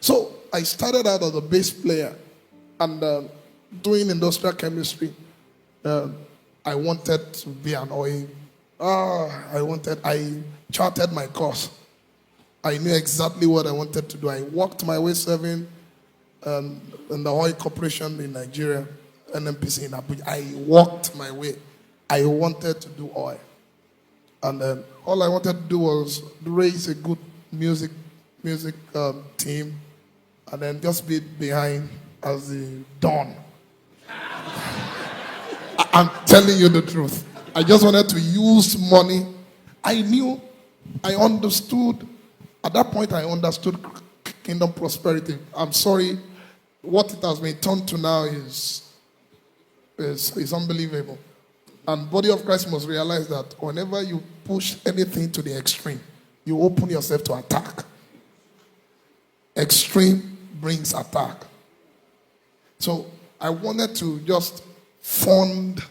So I started out as a bass player and doing industrial chemistry. I wanted to be an oil. I charted my course. I knew exactly what I wanted to do. I worked my way serving in the oil corporation in Nigeria, NMPC in Abuja. I walked my way. I wanted to do oil. And all I wanted to do was raise a good music team and then just be behind as the Don. I'm telling you the truth. I just wanted to use money. I understood. At that point, I understood kingdom prosperity. I'm sorry, what it has been turned to now is unbelievable. And body of Christ must realize that whenever you push anything to the extreme, you open yourself to attack. Extreme brings attack. So I wanted to just fund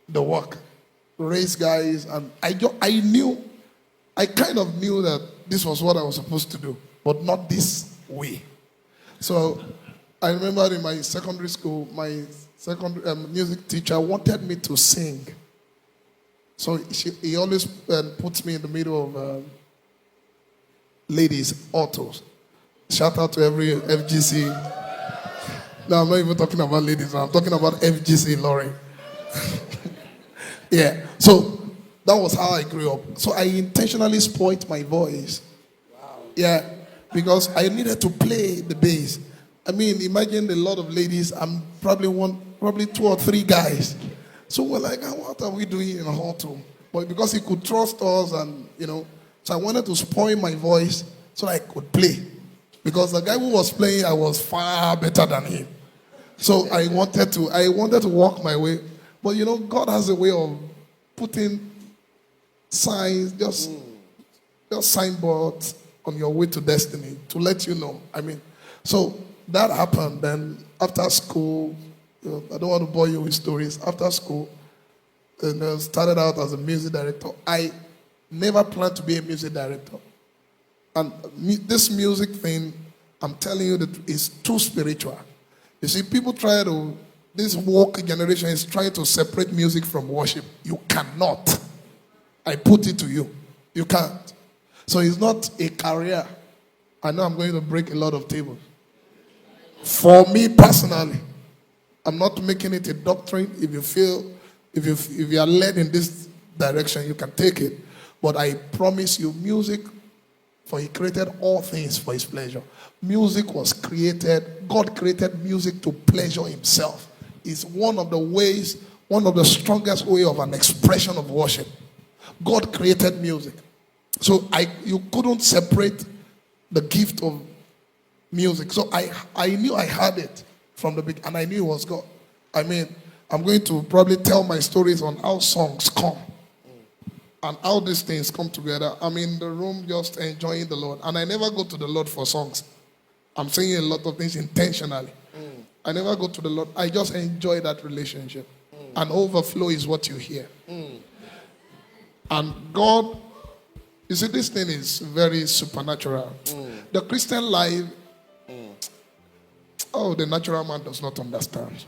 the work, raise guys, and I kind of knew that this was what I was supposed to do, but not this way. So I remember in my secondary school, my music teacher wanted me to sing. So he always puts me in the middle of ladies, autos. Shout out to every FGC. No, I'm not even talking about ladies. I'm talking about FGC Lorry. Yeah. So that was how I grew up. So I intentionally spoiled my voice. Wow. Yeah. Because I needed to play the bass. I mean, imagine a lot of ladies. I'm probably 2 or 3 guys. So we're like, what are we doing in a hotel? But because he could trust us and, so I wanted to spoil my voice so I could play. Because the guy who was playing, I was far better than him. So I wanted to walk my way. But God has a way of putting signs, just signboards on your way to destiny to let you know. I mean, so that happened. Then after school, I don't want to bore you with stories. After school, and I started out as a music director. I never planned to be a music director. And this music thing, I'm telling you, that is too spiritual. You see, this woke generation is trying to separate music from worship. You cannot. I put it to you. You can't. So it's not a career. I know I'm going to break a lot of tables. For me personally, I'm not making it a doctrine. If you are led in this direction, you can take it. But I promise you, music, for he created all things for his pleasure. Music was created, God created music to pleasure himself. It's one of the strongest way of an expression of worship. God created music. So you couldn't separate the gift of music. So I knew I had it from the beginning, and I knew it was God. I mean, I'm going to probably tell my stories on how songs come and how these things come together. I'm in the room just enjoying the Lord. And I never go to the Lord for songs. I'm saying a lot of things intentionally. I never go to the Lord. I just enjoy that relationship. And overflow is what you hear. And God, you see, this thing is very supernatural. The Christian life, the natural man does not understand.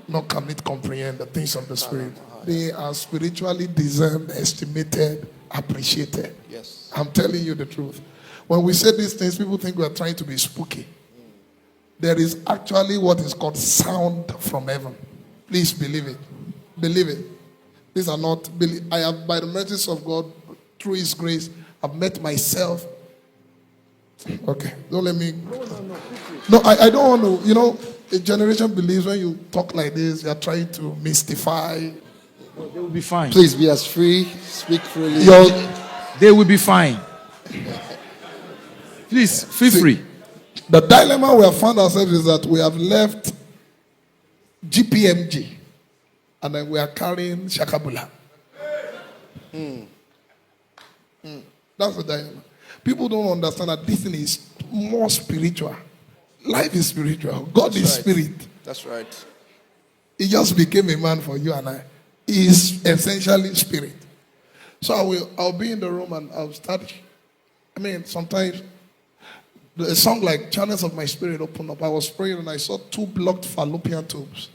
Nor can it comprehend the things of the Spirit. They are spiritually discerned, estimated, appreciated. Yes. I'm telling you the truth. When we say these things, people think we are trying to be spooky. There is actually what is called sound from heaven. Please believe it. Believe it. These are not, I have, by the mercies of God, through his grace, I've met myself. Okay, don't let me. No, I don't want to, a generation believes when you talk like this, you are trying to mystify. No, they will be fine. Please be as free, speak freely. They will be fine. Please, feel free. The dilemma we have found ourselves is that we have left GPMG and then we are carrying Shakabula. That's the dilemma. People don't understand that this thing is more spiritual. Life is spiritual. God is spirit. That's right. He just became a man for you and I. He is essentially spirit. So I'll be in the room and I'll start. I mean, sometimes A song like Channels of My Spirit opened up. I was praying and I saw 2 blocked fallopian tubes.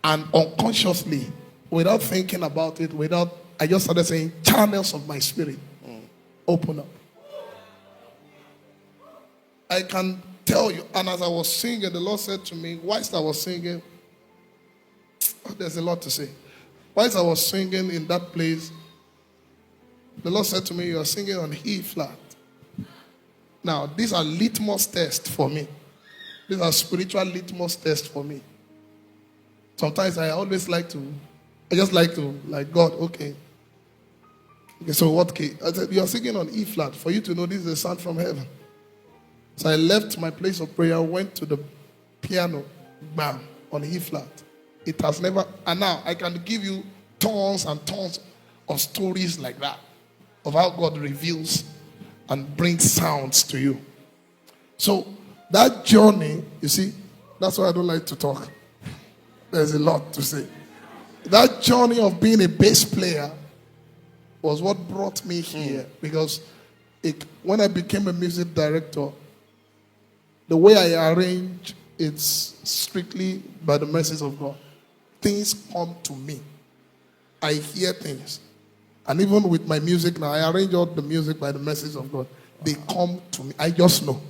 And unconsciously, without thinking about it, I just started saying, Channels of My Spirit open up. I can tell you, and as I was singing, the Lord said to me, whilst I was singing, there's a lot to say. Whilst I was singing in that place, the Lord said to me, you are singing on E flat. Now, these are litmus tests for me. These are spiritual litmus tests for me. Sometimes I just like to, God, okay, so what key? I said, you are singing on E flat. For you to know this is a sound from heaven. So I left my place of prayer, went to the piano, bam, on E flat. It has never, and now I can give you tons and tons of stories like that, of how God reveals and brings sounds to you. So that journey, you see, that's why I don't like to talk. There's a lot to say. That journey of being a bass player was what brought me here. Because when I became a music director, the way I arrange, it's strictly by the mercies of God. Things come to me. I hear things. And even with my music now, I arrange all the music by the mercies of God. They come to me. I just know.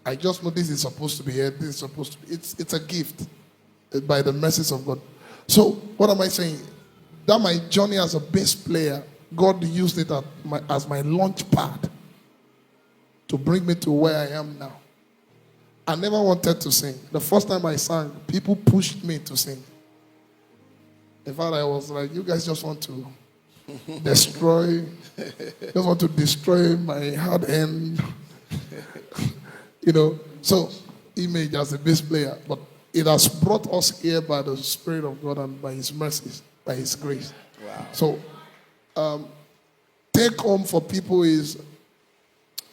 This is supposed to be here. This is supposed to be. It's a gift by the mercies of God. So, what am I saying? That my journey as a bass player, God used it as my launch pad to bring me to where I am now. I never wanted to sing. The first time I sang, people pushed me to sing. In fact, I was like, you guys just want to destroy my hard end. So image as a bass player. But it has brought us here by the Spirit of God and by His mercies, by His grace. Wow. So, take home for people is,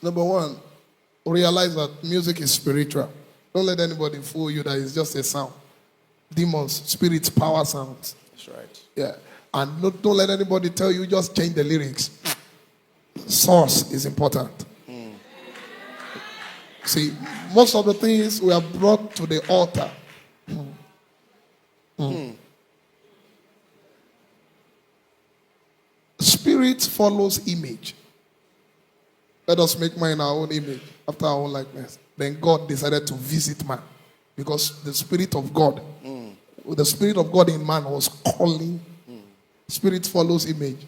number one, realize that music is spiritual. Don't let anybody fool you that it's just a sound. Demons, spirits, power sounds. That's right. Yeah. And don't let anybody tell you just change the lyrics. Source is important. See, most of the things we are brought to the altar. Spirit follows image. Let us make man in our own image, after our own likeness. Then God decided to visit man. Because the Spirit of God, the Spirit of God in man was calling. Spirit follows image.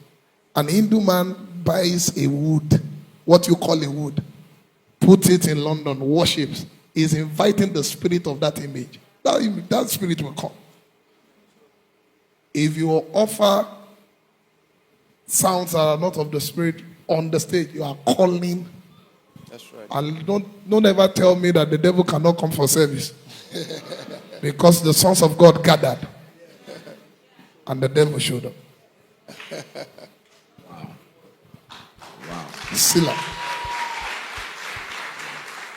An Hindu man buys a wood, what you call a wood, puts it in London, worships, is inviting the spirit of that image. That spirit will come. If you offer sounds that are not of the Spirit on the stage, you are calling. That's right. And don't ever tell me that the devil cannot come for service. Because the sons of God gathered. And the devil showed up. Wow. Sila.